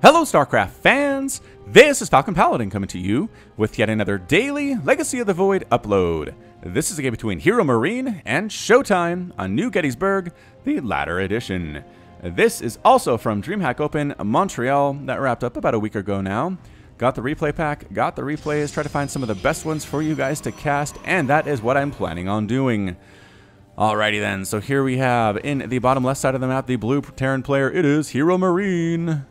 Hello StarCraft fans! This is Falcon Paladin coming to you with yet another daily Legacy of the Void upload. This is a game between HeroMarine and ShoWTimE on New Gettysburg, the latter edition. This is also from Dreamhack Open Montreal that wrapped up about a week ago now. Got the replay pack, got the replays, try to find some of the best ones for you guys to cast, and that is what I'm planning on doing. Alrighty then, so here we have in the bottom left side of the map the blue Terran player, it is HeroMarine.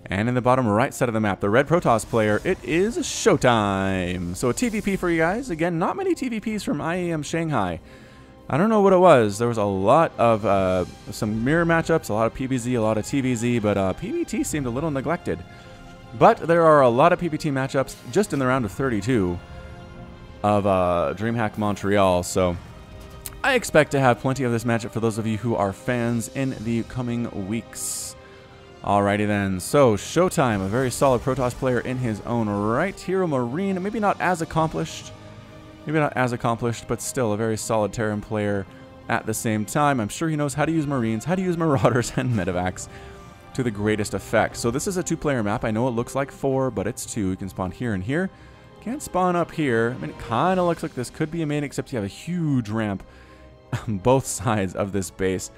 And in the bottom right side of the map, the red Protoss player, it is ShoWTimE. So a TVP for you guys. Again, not many TVPs from IAM Shanghai. I don't know what it was. There was a lot of some mirror matchups, a lot of PVZ, a lot of TVZ, but PVT seemed a little neglected. But there are a lot of PVT matchups just in the round of 32 of Dreamhack Montreal. So I expect to have plenty of this matchup for those of you who are fans in the coming weeks. Alrighty then, so ShoWTimE, a very solid Protoss player in his own right. HeroMarine, maybe not as accomplished, but still a very solid Terran player at the same time. I'm sure he knows how to use Marines, how to use Marauders and Medevacs to the greatest effect. So this is a two-player map. I know it looks like 4, but it's 2. You can spawn here and here. Can't spawn up here. I mean, it kind of looks like this could be a main, except you have a huge ramp on both sides of this base.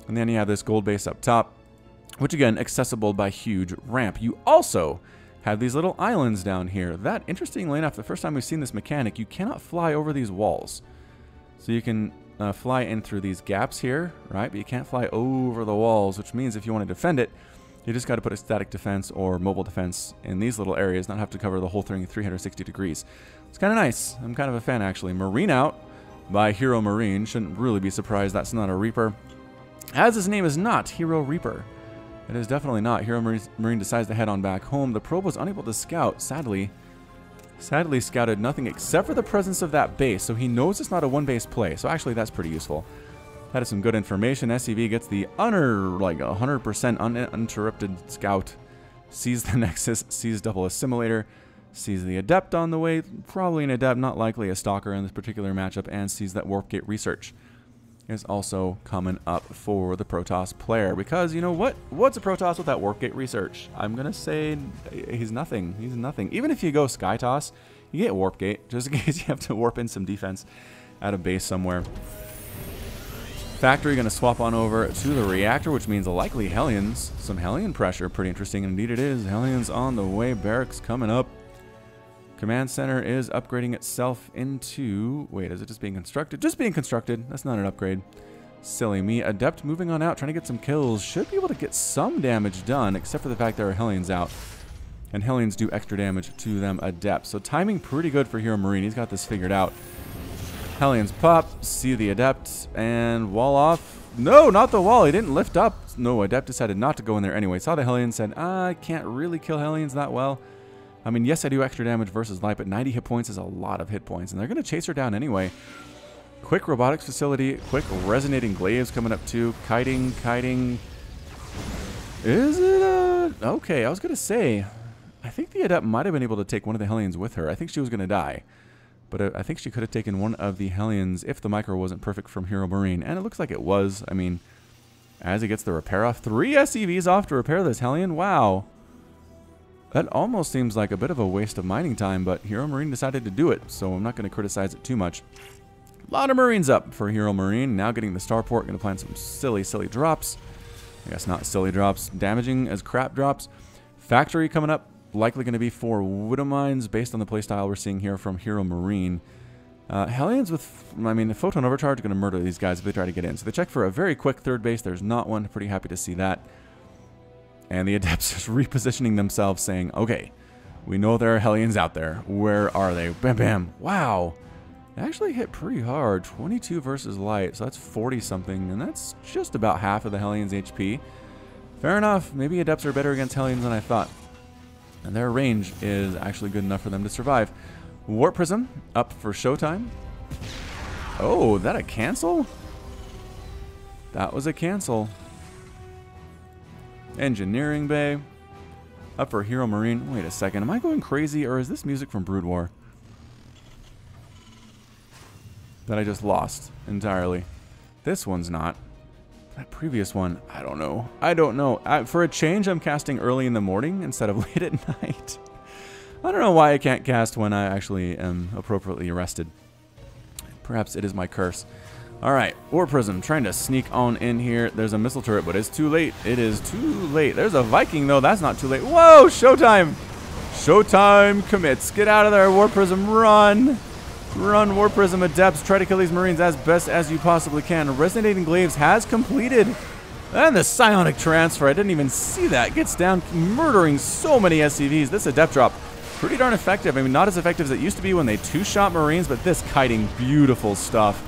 And then you have this gold base up top, which again, accessible by huge ramp. You also have these little islands down here. That, interestingly enough, the first time we've seen this mechanic, you cannot fly over these walls. So you can fly in through these gaps here, right? But you can't fly over the walls, which means if you want to defend it, you just got to put a static defense or mobile defense in these little areas, not have to cover the whole thing 360 degrees. It's kind of nice. I'm kind of a fan, actually. Marine out by HeroMarine. Shouldn't really be surprised that's not a Reaper, as his name is not Hero Reaper. It is definitely not. HeroMarine decides to head on back home. The probe was unable to scout, sadly scouted nothing except for the presence of that base, so he knows it's not a one-base play. So actually, that's pretty useful. That is some good information. SCV gets the 100% uninterrupted scout, sees the Nexus, sees double assimilator, sees the Adept on the way, probably an Adept, not likely a Stalker in this particular matchup, and sees that Warp Gate research is also coming up for the Protoss player. Because, you know what? What's a Protoss without Warp Gate research? I'm going to say he's nothing. He's nothing. Even if you go Sky Toss, you get Warp Gate, just in case you have to warp in some defense at a base somewhere. Factory going to swap on over to the reactor, which means likely Hellions. Some Hellion pressure. Pretty interesting indeed it is. Hellions on the way. Barracks coming up. Command center is upgrading itself into... Wait, is it just being constructed? Just being constructed. That's not an upgrade. Silly me. Adept moving on out, trying to get some kills. Should be able to get some damage done, except for the fact there are Hellions out. And Hellions do extra damage to them Adept. So timing pretty good for HeroMarine. He's got this figured out. Hellions pop, see the Adept, and wall off. No, not the wall. He didn't lift up. No, Adept decided not to go in there anyway. Saw the Hellions, said, I can't really kill Hellions that well. I mean, yes, I do extra damage versus light, but 90 hit points is a lot of hit points, and they're going to chase her down anyway. Quick robotics facility, quick resonating glaives coming up too. Kiting. Is it okay, I was going to say, I think the Adept might have been able to take one of the Hellions with her. I think she was going to die, but I think she could have taken one of the Hellions if the micro wasn't perfect from HeroMarine, and it looks like it was. I mean, as he gets the repair off, 3 SCVs off to repair this Hellion. Wow. That almost seems like a bit of a waste of mining time, but HeroMarine decided to do it, so I'm not going to criticize it too much. A lot of Marines up for HeroMarine. Now getting the starport, going to plant some silly drops. I guess not silly drops, damaging as crap drops. Factory coming up, likely going to be 4 Widow Mines based on the playstyle we're seeing here from HeroMarine. Hellions with, I mean, the Photon Overcharge are going to murder these guys if they try to get in. So they check for a very quick third base. There's not one. Pretty happy to see that. And the Adepts just repositioning themselves, saying, okay, we know there are Hellions out there. Where are they? Bam, bam. Wow. It actually hit pretty hard. 22 versus light, so that's 40-something, and that's just about half of the Hellions' HP. Fair enough. Maybe Adepts are better against Hellions than I thought. And their range is actually good enough for them to survive. Warp Prism up for ShoWTimE. Oh, that a cancel? That was a cancel. Engineering Bay up for HeroMarine. Wait a second, am I going crazy, or is this music from Brood War that I just lost entirely? This one's not. That previous one, I don't know. I don't know. For a change, I'm casting early in the morning instead of late at night. I don't know why I can't cast when I actually am appropriately rested. Perhaps it is my curse. All right, War Prism trying to sneak on in here. There's a missile turret, but it's too late. It is too late. There's a Viking, though. That's not too late. Whoa, ShoWTimE. ShoWTimE commits. Get out of there, War Prism. Run. Run, War Prism Adepts. Try to kill these Marines as best as you possibly can. Resonating Glaives has completed. And the Psionic Transfer. I didn't even see that. Gets down, murdering so many SCVs. This Adept drop, pretty darn effective. I mean, not as effective as it used to be when they two-shot Marines, but this kiting, beautiful stuff.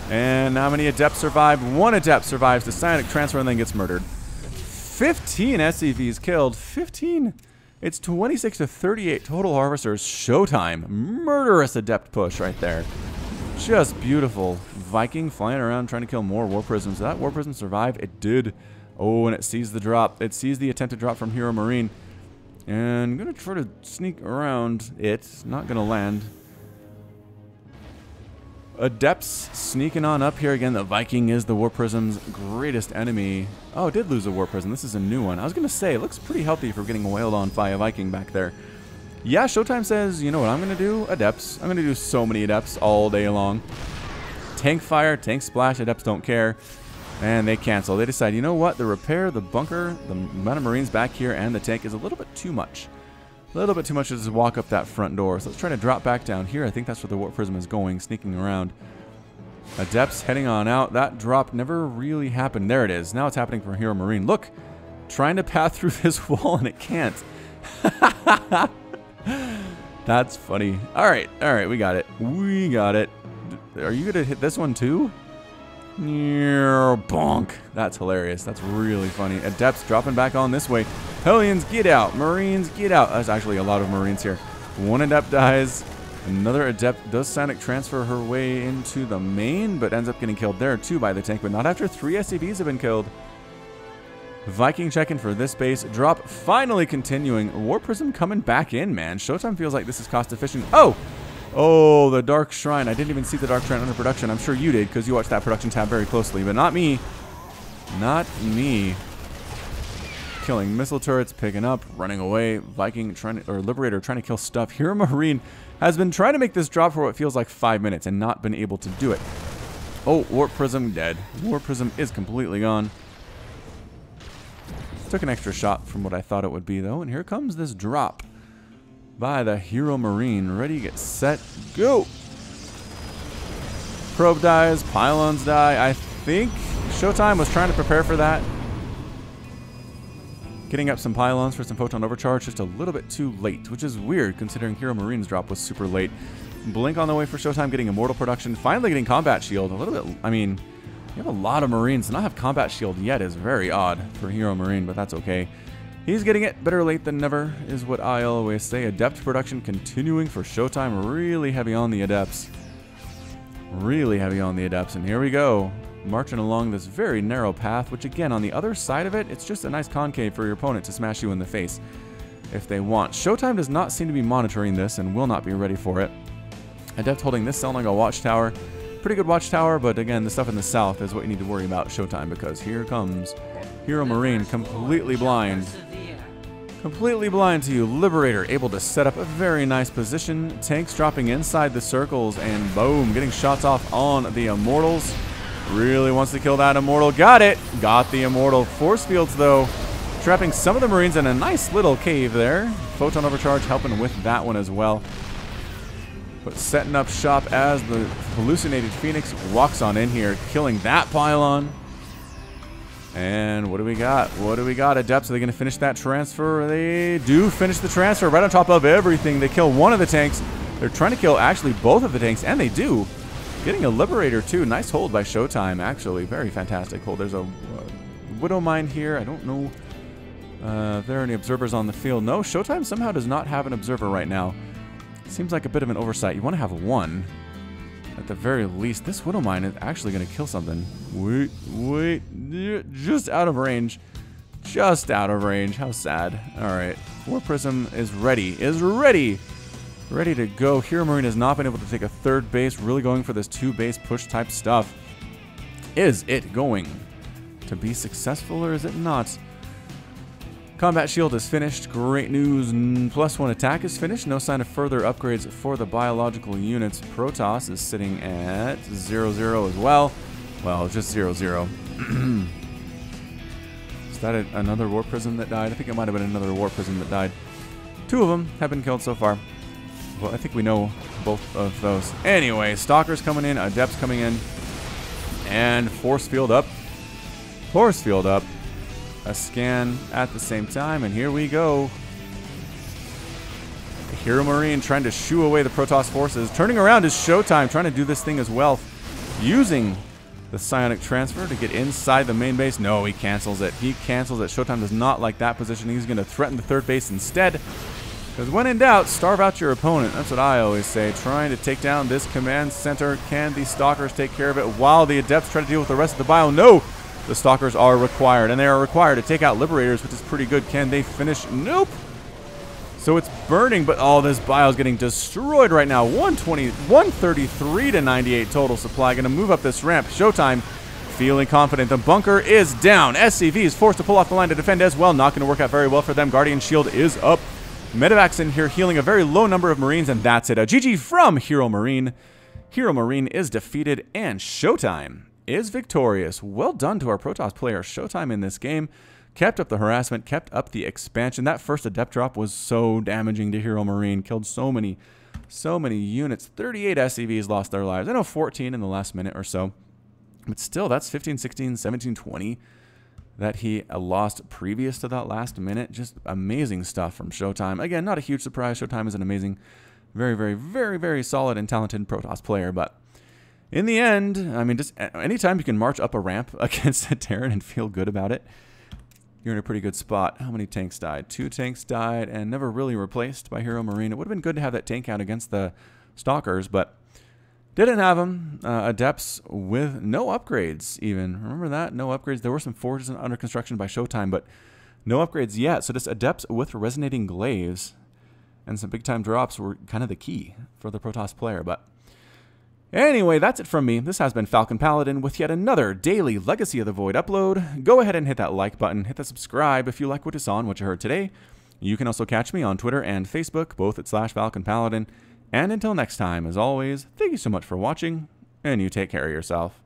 And how many Adepts survive? One Adept survives the Psionic Transfer and then gets murdered. 15 SCVs killed. 15. It's 26 to 38 total harvesters. ShoWTimE. Murderous Adept push right there. Just beautiful. Viking flying around trying to kill more War Prisms. Did that War Prism survive? It did. Oh, and it sees the drop. It sees the attempted drop from HeroMarine. And I'm going to try to sneak around it. Not going to land. Adepts sneaking on up here again. The Viking is the War Prism's greatest enemy. Oh, it did lose a War Prism. This is a new one. I was going to say, it looks pretty healthy for getting wailed on by a Viking back there. Yeah, ShoWTimE says, you know what I'm going to do? Adepts. I'm going to do so many Adepts all day long. Tank fire, tank splash, Adepts don't care. And they cancel. They decide, you know what? The repair, the bunker, the amount of Marines back here, and the tank is a little bit too much. A little bit too much to just walk up that front door. So let's try to drop back down here. I think that's where the War Prism is going, sneaking around. Adepts heading on out. That drop never really happened. There it is. Now it's happening for HeroMarine. Look, trying to pass through this wall and it can't. That's funny. All right, we got it. We got it. Are you going to hit this one too? Bonk. That's hilarious. That's really funny. Adepts dropping back on this way. Hellions, get out. Marines, get out. There's actually a lot of Marines here. One Adept dies. Another Adept does Psionic Transfer her way into the main, but ends up getting killed there too by the tank, but not after 3 SCVs have been killed. Viking checking for this base. Drop finally continuing. War Prism coming back in, man. ShoWTimE feels like this is cost efficient. Oh, the Dark Shrine. I didn't even see the Dark Shrine under production. I'm sure you did because you watched that production tab very closely, but not me. Not me. Killing missile turrets, picking up, running away. Viking trying to, or Liberator trying to kill stuff. HeroMarine has been trying to make this drop for what feels like 5 minutes and not been able to do it. Oh, War Prism dead. War Prism is completely gone. Took an extra shot from what I thought it would be though, and here comes this drop by the HeroMarine. Ready, get set, go! Probe dies, pylons die. I think ShoWTimE was trying to prepare for that. Getting up some pylons for some photon overcharge, just a little bit too late, which is weird considering HeroMarine's drop was super late. Blink on the way for ShoWTimE, getting immortal production, finally getting combat shield. A little bit, I mean, you have a lot of Marines to not have combat shield yet is very odd for HeroMarine, but that's okay. He's getting it. Better late than never is what I always say. Adept production continuing for ShoWTimE. Really heavy on the Adepts. Really heavy on the Adepts. And here we go. Marching along this very narrow path, which again, on the other side of it, it's just a nice concave for your opponent to smash you in the face if they want. ShoWTimE does not seem to be monitoring this and will not be ready for it. Adept holding this Selnaga watchtower. Pretty good watchtower, but again, the stuff in the south is what you need to worry about ShoWTimE, because here comes HeroMarine completely blind. Completely blind to you. Liberator able to set up a very nice position. Tanks dropping inside the circles, and boom, getting shots off on the Immortals. Really wants to kill that Immortal. Got it. Got the Immortal. Force fields, though, trapping some of the Marines in a nice little cave there. Photon overcharge helping with that one as well. But setting up shop as the hallucinated Phoenix walks on in here, killing that pylon. And what do we got? What do we got? Adepts, are they going to finish that transfer? They do finish the transfer right on top of everything. They kill one of the tanks. They're trying to kill actually both of the tanks, and they do. Getting a Liberator too. Nice hold by ShoWTimE, actually. Very fantastic hold. There's a Widow Mine here. I don't know if there are any observers on the field. No, ShoWTimE somehow does not have an observer right now. Seems like a bit of an oversight. You want to have one. At the very least, this Widow Mine is actually going to kill something. Wait. Just out of range. Just out of range. How sad. Alright. War Prism is ready. Ready to go. HeroMarine has not been able to take a third base. Really going for this 2-base push type stuff. Is it going to be successful, or is it not? Combat shield is finished. Great news. +1 attack is finished. No sign of further upgrades for the biological units. Protoss is sitting at 0-0 as well. Well, just 0-0. Is that another War Prism that died? I think it might have been another War Prism that died. 2 of them have been killed so far. Well, I think we know both of those. Anyway, Stalkers coming in, Adepts coming in, and Force Field up. Force Field up. A scan at the same time, and here we go. HeroMarine trying to shoo away the Protoss forces. Turning around is ShoWTimE, trying to do this thing as well. Using the psionic transfer to get inside the main base. No, he cancels it. He cancels it. ShoWTimE does not like that position. He's going to threaten the third base instead. Because when in doubt, starve out your opponent. That's what I always say. Trying to take down this command center. Can the Stalkers take care of it while the Adepts try to deal with the rest of the bio? No! The Stalkers are required, and they are required to take out Liberators, which is pretty good. Can they finish? Nope! So it's burning, but oh, this bio is getting destroyed right now. 133 to 98 total supply. Going to move up this ramp. ShoWTimE feeling confident. The bunker is down. SCV is forced to pull off the line to defend as well. Not going to work out very well for them. Guardian Shield is up. Medevac's in here healing a very low number of Marines, and that's it. A GG from HeroMarine. HeroMarine is defeated, and ShoWTimE is victorious. Well done to our Protoss player. ShoWTimE in this game kept up the harassment, kept up the expansion. That first Adept drop was so damaging to HeroMarine. Killed so many units. 38 SCVs lost their lives. I know 14 in the last minute or so. But still, that's 15, 16, 17, 20 that he lost previous to that last minute. Just amazing stuff from ShoWTimE. Again, not a huge surprise. ShoWTimE is an amazing, very solid and talented Protoss player. But in the end, I mean, just anytime you can march up a ramp against a Terran and feel good about it, you're in a pretty good spot. How many tanks died? 2 tanks died and never really replaced by HeroMarine. It would have been good to have that tank out against the Stalkers, but didn't have them. Adepts with no upgrades even. Remember that? No upgrades. There were some forges under construction by ShoWTimE, but no upgrades yet. So just Adepts with resonating glaives and some big-time drops were kind of the key for the Protoss player, but anyway, that's it from me. This has been Falcon Paladin with yet another daily Legacy of the Void upload. Go ahead and hit that like button. Hit the subscribe if you like what you saw and what you heard today. You can also catch me on Twitter and Facebook, both at /Falcon Paladin. And until next time, as always, thank you so much for watching, and you take care of yourself.